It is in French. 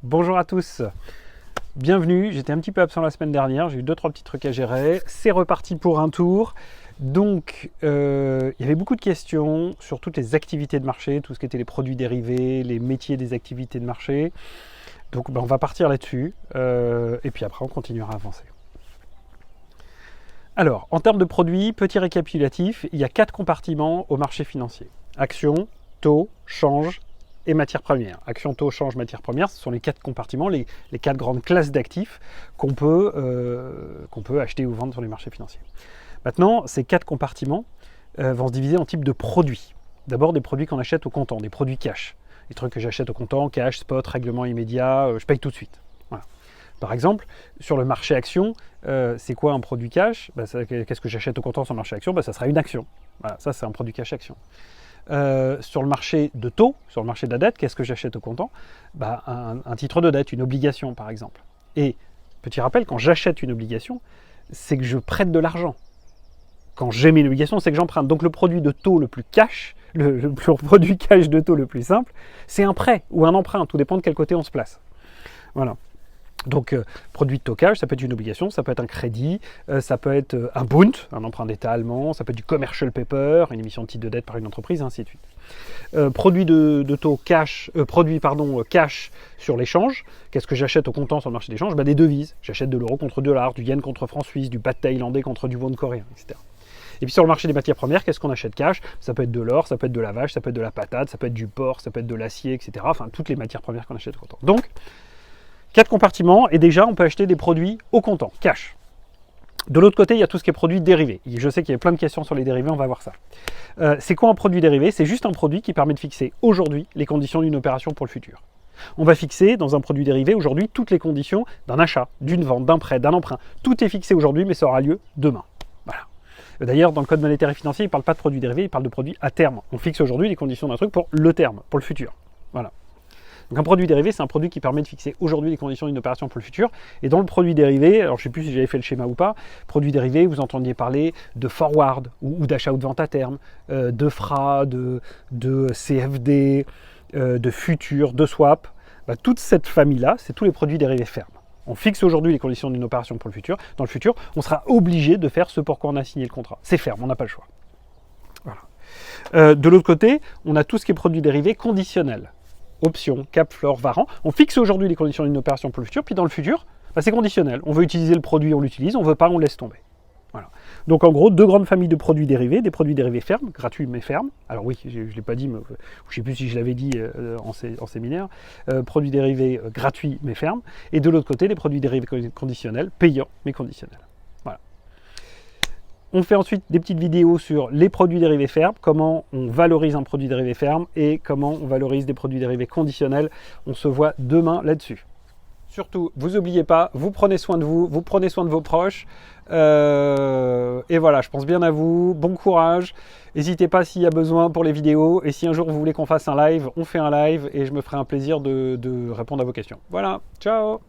Bonjour à tous, bienvenue. J'étais un petit peu absent la semaine dernière, j'ai eu 2-3 petits trucs à gérer. C'est reparti pour un tour. Donc, il y avait beaucoup de questions sur toutes les activités de marché, tout ce qui était les produits dérivés, les métiers des activités de marché. Donc, on va partir là-dessus et puis après, on continuera à avancer. Alors, en termes de produits, petit récapitulatif, il y a 4 compartiments au marché financier. Actions, taux, change et matières premières. Actions, taux, change, matières premières, ce sont les 4 compartiments, les 4 grandes classes d'actifs qu'on peut acheter ou vendre sur les marchés financiers. Maintenant, ces 4 compartiments vont se diviser en types de produits. D'abord, des produits qu'on achète au comptant, des produits cash. Les trucs que j'achète au comptant, cash, spot, règlement immédiat, je paye tout de suite. Voilà. Par exemple, sur le marché action, c'est quoi un produit cash? Qu'est-ce que j'achète au comptant sur le marché action? Ça sera une action. Voilà, ça c'est un produit cash action. Sur le marché de taux, sur le marché de la dette, qu'est-ce que j'achète au comptant? Un titre de dette, une obligation par exemple. Et petit rappel, quand j'achète une obligation, c'est que je prête de l'argent. Quand j'émets une obligation, c'est que j'emprunte. Donc le produit de taux le plus cash, le produit cash de taux le plus simple, c'est un prêt ou un emprunt, tout dépend de quel côté on se place. Voilà. Donc, produit de taux cash, ça peut être une obligation, ça peut être un crédit, ça peut être un Bund, un emprunt d'État allemand, ça peut être du commercial paper, une émission de titre de dette par une entreprise, ainsi de suite. Produit de taux cash, cash sur l'échange. Qu'est-ce que j'achète au comptant sur le marché d'échange? Des devises. J'achète de l'euro contre dollar, du yen contre franc suisse, du baht thaïlandais contre du won coréen, etc. Et puis sur le marché des matières premières, qu'est-ce qu'on achète cash? Ça peut être de l'or, ça peut être de la vache, ça peut être de la patate, ça peut être du porc, ça peut être de l'acier, etc. Enfin, toutes les matières premières qu'on achète au comptant. Donc, 4 compartiments, et déjà on peut acheter des produits au comptant, cash. De l'autre côté, il y a tout ce qui est produits dérivés. Et je sais qu'il y a plein de questions sur les dérivés, on va voir ça. C'est quoi un produit dérivé? C'est juste un produit qui permet de fixer aujourd'hui les conditions d'une opération pour le futur. On va fixer dans un produit dérivé aujourd'hui toutes les conditions d'un achat, d'une vente, d'un prêt, d'un emprunt. Tout est fixé aujourd'hui, mais ça aura lieu demain. Voilà. D'ailleurs, dans le code monétaire et financier, il ne parle pas de produits dérivés, il parle de produits à terme. On fixe aujourd'hui les conditions d'un truc pour le terme, pour le futur. Voilà. Donc un produit dérivé, c'est un produit qui permet de fixer aujourd'hui les conditions d'une opération pour le futur. Et dans le produit dérivé, alors je ne sais plus si j'avais fait le schéma ou pas, produit dérivé, vous entendiez parler de forward ou d'achat ou de vente à terme, de FRA, de CFD, de futur, de swap. Toute cette famille-là, c'est tous les produits dérivés fermes. On fixe aujourd'hui les conditions d'une opération pour le futur. Dans le futur, on sera obligé de faire ce pour quoi on a signé le contrat. C'est ferme, on n'a pas le choix. Voilà. De l'autre côté, on a tout ce qui est produit dérivé conditionnel. Options, cap, floor, varant. On fixe aujourd'hui les conditions d'une opération pour le futur, puis dans le futur, c'est conditionnel. On veut utiliser le produit, on l'utilise, on ne veut pas, on laisse tomber. Voilà. Donc en gros, 2 grandes familles de produits dérivés, des produits dérivés fermes, gratuits mais fermes. Alors oui, je ne l'ai pas dit, mais je ne sais plus si je l'avais dit en séminaire. Produits dérivés gratuits mais fermes. Et de l'autre côté, des produits dérivés conditionnels, payants mais conditionnels. Voilà. On fait ensuite des petites vidéos sur les produits dérivés fermes, comment on valorise un produit dérivé ferme et comment on valorise des produits dérivés conditionnels. On se voit demain là-dessus. Surtout, vous n'oubliez pas, vous prenez soin de vous, vous prenez soin de vos proches. Et voilà, je pense bien à vous. Bon courage. N'hésitez pas s'il y a besoin pour les vidéos. Et si un jour vous voulez qu'on fasse un live, on fait un live et je me ferai un plaisir de répondre à vos questions. Voilà, ciao!